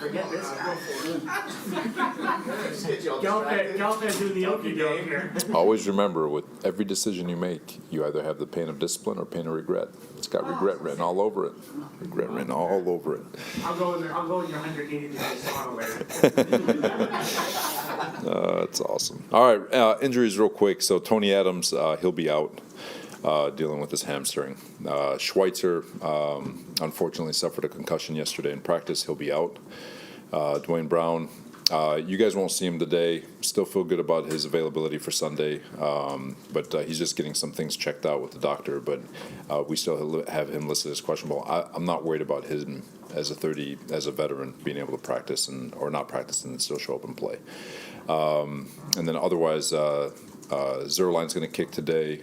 Forget this guy. Get out there doing the okie doke here. Always remember, with every decision you make, you either have the pain of discipline or pain of regret. It's got regret written all over it. Regret written all over it. I'll go in there. I'll go in your 180 degrees sauna later. That's awesome. All right, injuries real quick. So Tony Adams, he'll be out. Dealing with his hamstring. Schweitzer unfortunately suffered a concussion yesterday in practice. He'll be out. Dwayne Brown, you guys won't see him today. Still feel good about his availability for Sunday, but he's just getting some things checked out with the doctor. But we still have him listed as questionable. I'm not worried about him as a veteran being able to practice or not practice and still show up and play. And then otherwise. Zerline's going to kick today,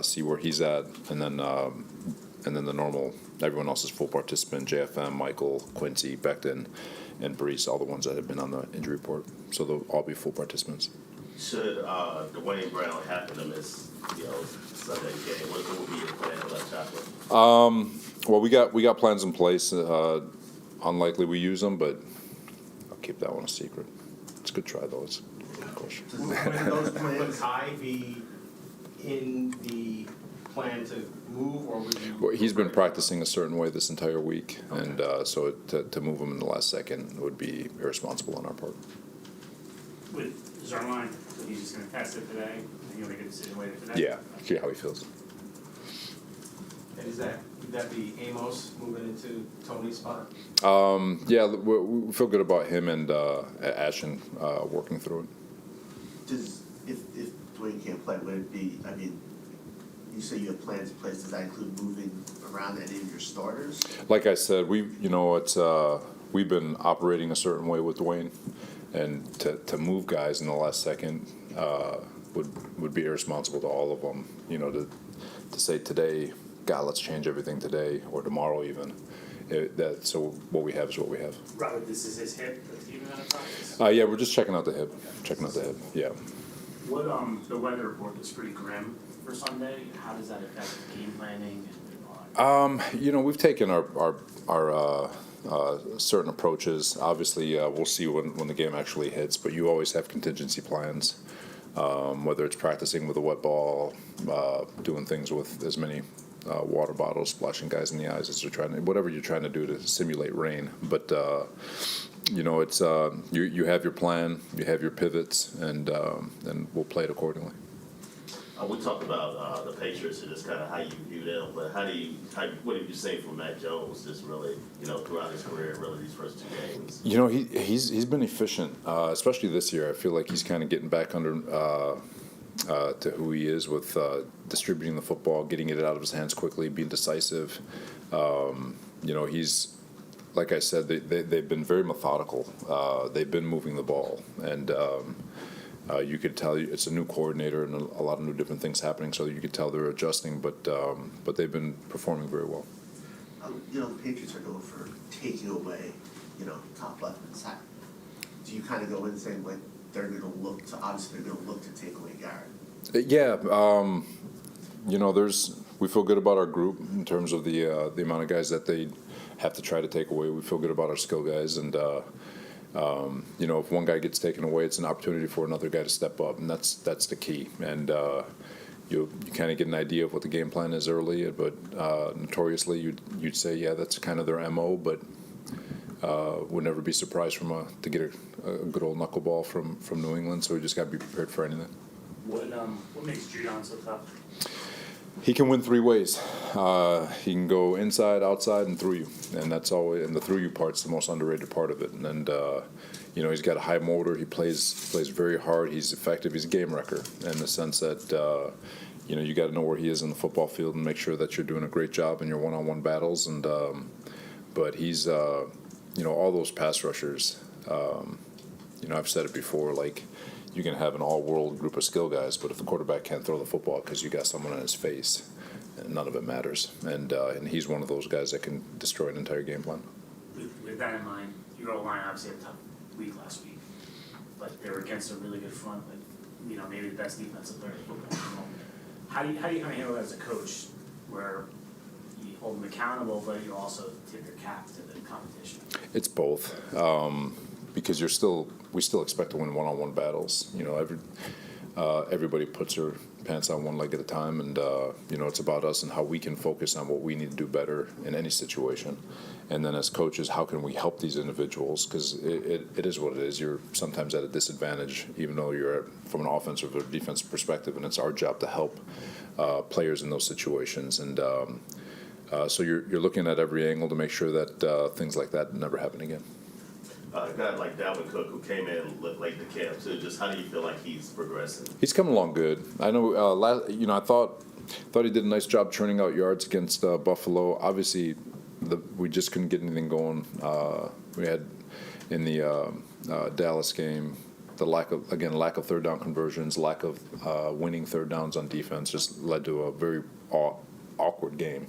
see where he's at, and then the normal. Everyone else is full participant: JFM, Michael, Quincy, Becton, and Brees, all the ones that have been on the injury report. So they'll all be full participants. Should Dwayne Brown happen to miss, Sunday game, what would be the plan for that chaplain? Well, we got plans in place. Unlikely we use them, but I'll keep that one a secret. It's a good try though. It's Would Kai be in the plan to move, or would you? Well, he's been practicing a certain way this entire week, okay. And so to move him in the last second would be irresponsible on our part. With Zerline, so he's just going to test it today, and he'll make a decision later today? Yeah, see how he feels. And would that be Amos moving into Tony's spot? Yeah, we feel good about him and Ashton working through it. If Dwayne can't play, would it be, I mean, you say you have plans in place, does that include moving around any of your starters? Like I said, we've been operating a certain way with Dwayne, and to move guys in the last second would be irresponsible to all of them. To say today, God, let's change everything today or tomorrow even. So what we have is what we have. Robert, this is his hip that's even out of practice? Yeah, we're just checking out the hip. Checking out the hip, yeah. What the weather report is pretty grim for Sunday. How does that affect game planning? We've taken our certain approaches. Obviously, we'll see when the game actually hits, but you always have contingency plans, whether it's practicing with a wet ball, doing things with as many water bottles, splashing guys in the eyes as whatever you're trying to do to simulate rain. But it's you have your plan, you have your pivots, and we'll play it accordingly. We talked about the Patriots and just kind of how you view them, but what have you seen from Mac Jones just really, throughout his career, really these first two games? He's been efficient, especially this year. I feel like he's kind of getting back under to who he is with distributing the football, getting it out of his hands quickly, being decisive. He's, like I said, they've been very methodical. They've been moving the ball, and you could tell it's a new coordinator and a lot of new different things happening. So you could tell they're adjusting, but they've been performing very well. The Patriots are known for taking away, top left and side. Do you kind of go in saying like they're going to look to take away Garrett? Yeah, we feel good about our group in terms of the amount of guys that they have to try to take away. We feel good about our skill guys, and if one guy gets taken away, it's an opportunity for another guy to step up, and that's the key. And you kind of get an idea of what the game plan is early, but notoriously you'd say, yeah, that's kind of their MO, but would never be surprised to get a good old knuckleball from New England. So we just got to be prepared for anything. What makes Judon so tough? He can win three ways. He can go inside, outside, and through you, and that's always. And the through you part's the most underrated part of it. And he's got a high motor. He plays very hard. He's effective. He's a game wrecker in the sense that you got to know where he is in the football field and make sure that you're doing a great job in your one-on-one battles. And but he's all those pass rushers. I've said it before, like. You can have an all-world group of skill guys, but if the quarterback can't throw the football because you got someone in his face, none of it matters. And he's one of those guys that can destroy an entire game plan. With that in mind, your O-line obviously had a tough week last week, but they were against a really good front, maybe the best defensive player in football at the moment. How do you handle that as a coach, where hold them accountable, but you also tip your cap to the competition. It's both, because we still expect to win one-on-one battles. You know, everybody puts their pants on one leg at a time, and you know, it's about us and how we can focus on what we need to do better in any situation. And then as coaches, how can we help these individuals? Because it is what it is. You're sometimes at a disadvantage, even though you're from an offensive or defensive perspective, and it's our job to help players in those situations. And so you're looking at every angle to make sure that things like that never happen again. A guy like Dalvin Cook, who came in late to camp too, just how do you feel like he's progressing? He's coming along good. I know. You know, I thought he did a nice job churning out yards against Buffalo. Obviously, we just couldn't get anything going. We had in the Dallas game the lack of third down conversions, lack of winning third downs on defense, just led to a very awkward game.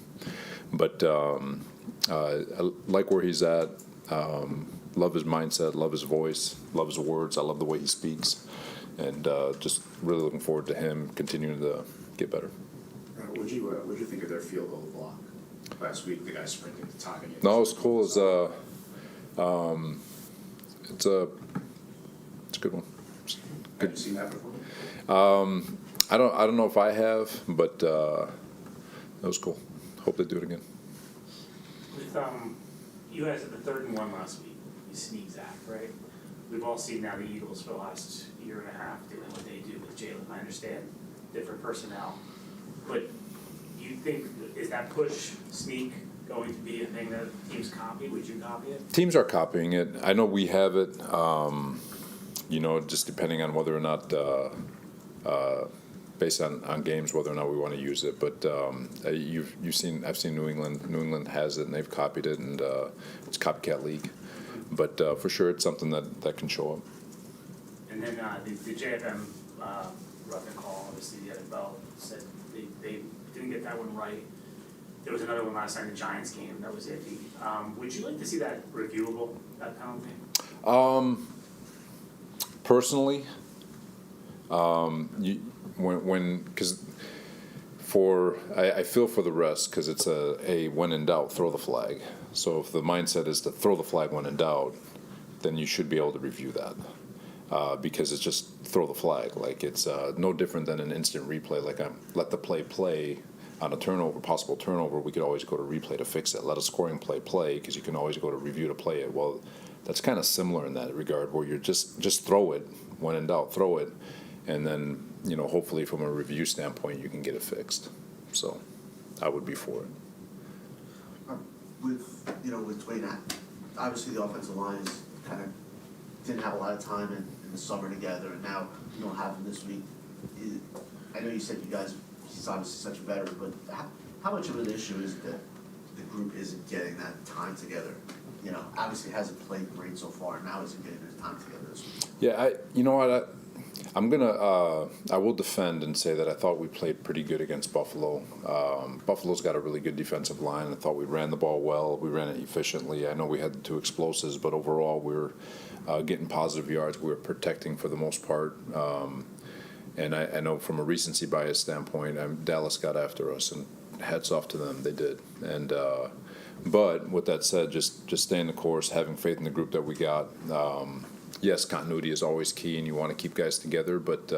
But I like where he's at. Love his mindset, love his voice, love his words. I love the way he speaks, and just really looking forward to him continuing to get better. What'd you think of their field goal block last week? The guy sprinting to timing it. No, it's cool. It's a good one. Have you seen that before? I don't know if I have, but that was cool. Hope they do it again. With you guys at the 3rd and 1 last week, you sneak Zach, right? We've all seen now the Eagles for the last year and a half doing what they do with Jalen. I understand different personnel, but do you think, is that push sneak going to be a thing that teams copy? Would you copy it? Teams are copying it. I know we have it. You know, just depending on whether or not, based on games, whether or not we want to use it. But I've seen New England. New England has it, and they've copied it, and it's a copycat league. But for sure, it's something that can show up. And then the JFM roughing call, obviously the other bell said they didn't get that one right. There was another one last night in the Giants game that was iffy. Would you like to see that reviewable, that penalty? Personally, because I feel for the rest, because it's a when in doubt, throw the flag. So if the mindset is to throw the flag when in doubt, then you should be able to review that, because it's just throw the flag. Like it's no different than an instant replay. Like let the play on a turnover, possible turnover. We could always go to replay to fix it. Let a scoring play, because you can always go to review to play it. Well, that's kind of similar in that regard, where you're just throw it when in doubt, throw it, and then hopefully from a review standpoint you can get it fixed. So I would be for it. With Dwayne, obviously the offensive line is kind of didn't have a lot of time in the summer together, and now you don't have him this week. I know you said he's obviously such a veteran, but how much of an issue is that the group isn't getting that time together? Obviously hasn't played great so far, and now isn't getting his time together this week. Yeah, I will defend and say that I thought we played pretty good against Buffalo. Buffalo's got a really good defensive line. I thought we ran the ball well. We ran it efficiently. I know we had the 2 explosives, but overall we were getting positive yards. We were protecting for the most part. And I know from a recency bias standpoint, Dallas got after us, and hats off to them. They did. And but with that said, just staying the course, having faith in the group that we got. Yes, continuity is always key, and you want to keep guys together, but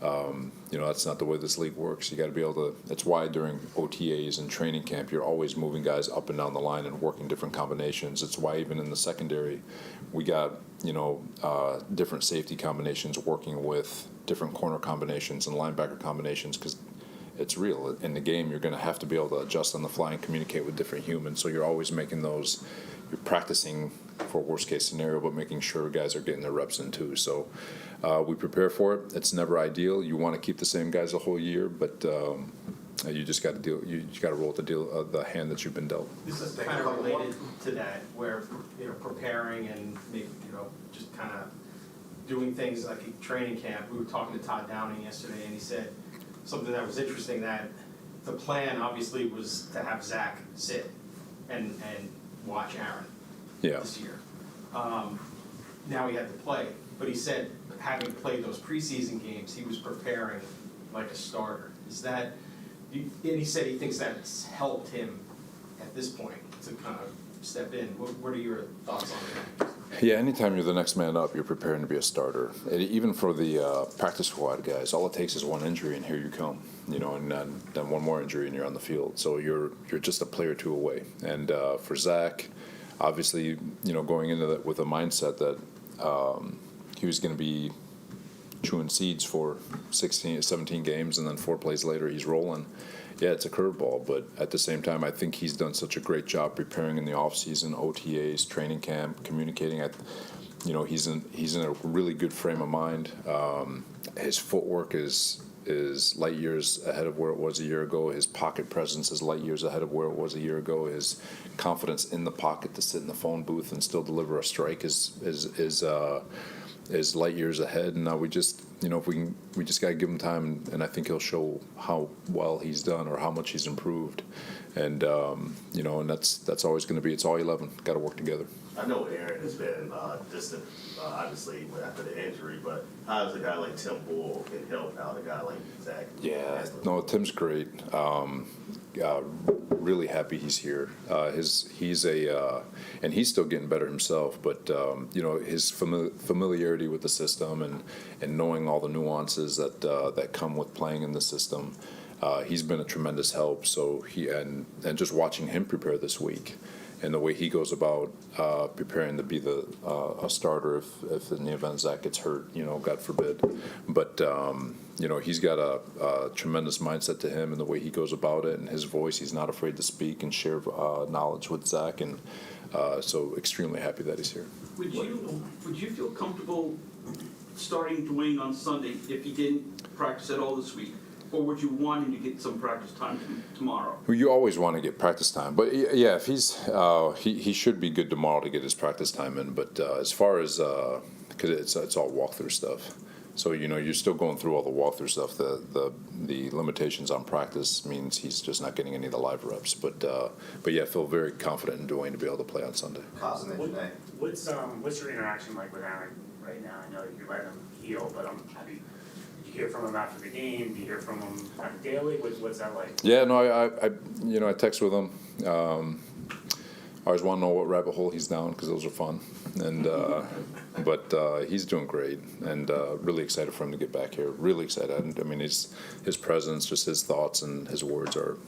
that's not the way this league works. You got to be able to. That's why during OTAs and training camp, you're always moving guys up and down the line and working different combinations. It's why even in the secondary, we got different safety combinations working with different corner combinations and linebacker combinations, because it's real. In the game, you're going to have to be able to adjust on the fly and communicate with different humans. So you're always making those. You're practicing for worst case scenario, but making sure guys are getting their reps in too. So we prepare for it. It's never ideal. You want to keep the same guys the whole year, but you just got to deal. You got to roll with the hand that you've been dealt. This is kind of related to that, where preparing and just kind of doing things like a training camp. We were talking to Todd Downing yesterday, and he said something that was interesting, that the plan obviously was to have Zach sit and watch Aaron this year. Now he had to play, but he said having played those preseason games, he was preparing like a starter. Is that? And he said he thinks that's helped him at this point to kind of step in. What are your thoughts on that? Yeah, anytime you're the next man up, you're preparing to be a starter. And even for the practice squad guys, all it takes is one injury, and here you come. And then one more injury, and you're on the field. So you're just a player or two away. And for Zach, obviously, going into that with a mindset that he was going to be chewing seeds for 17 games, and then 4 plays later he's rolling. Yeah, it's a curveball, but at the same time, I think he's done such a great job preparing in the offseason, OTAs, training camp, communicating. He's in a really good frame of mind. His footwork is light years ahead of where it was a year ago. His pocket presence is light years ahead of where it was a year ago. His confidence in the pocket to sit in the phone booth and still deliver a strike is light years ahead. And now we just we just got to give him time, and I think he'll show how well he's done or how much he's improved. And and that's always going to be, it's all 11. Got to work together. I know Aaron has been distant, obviously, after the injury, but how does a guy like Tim Bull can help out a guy like Zach? Yeah, no, Tim's great. Really happy he's here. And he's still getting better himself, but his familiarity with the system and knowing all the nuances that come with playing in the system, he's been a tremendous help. So and just watching him prepare this week, and the way he goes about preparing to be a starter if in the event Zach gets hurt, God forbid. But he's got a tremendous mindset to him, and the way he goes about it, and his voice. He's not afraid to speak and share knowledge with Zach, and so extremely happy that he's here. Would you feel comfortable starting Dwayne on Sunday if he didn't practice at all this week? Or would you want him to get some practice time tomorrow? Well, you always want to get practice time, but yeah, if he's he should be good tomorrow to get his practice time in. But as far as because it's all walkthrough stuff, so you're still going through all the walkthrough stuff. The limitations on practice means he's just not getting any of the live reps. But yeah, I feel very confident in Dwayne to be able to play on Sunday. What's your interaction like with Aaron right now? I know you're letting him heal, but did you hear from him after the game? Do you hear from him kind of daily? What's that like? Yeah, no, I text with him. I always want to know what rabbit hole he's down because those are fun. And but he's doing great, and really excited for him to get back here. Really excited. I mean, his presence, just his thoughts and his words are.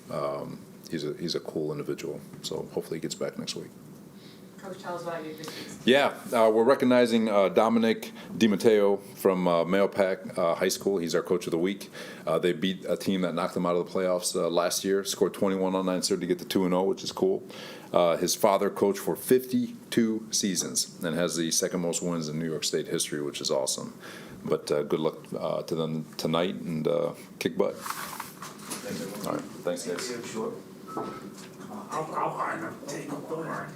He's a cool individual. So hopefully he gets back next week. Coach, tell us about your good season. Yeah, we're recognizing Dominic DiMatteo from Mahopac High School. He's our coach of the week. They beat a team that knocked them out of the playoffs last year, scored 21 on 9 to get to 2-0, which is cool. His father coached for 52 seasons and has the second most wins in New York State history, which is awesome. But good luck to them tonight, and kick butt. All right, thanks, guys. I'll find them. Don't worry.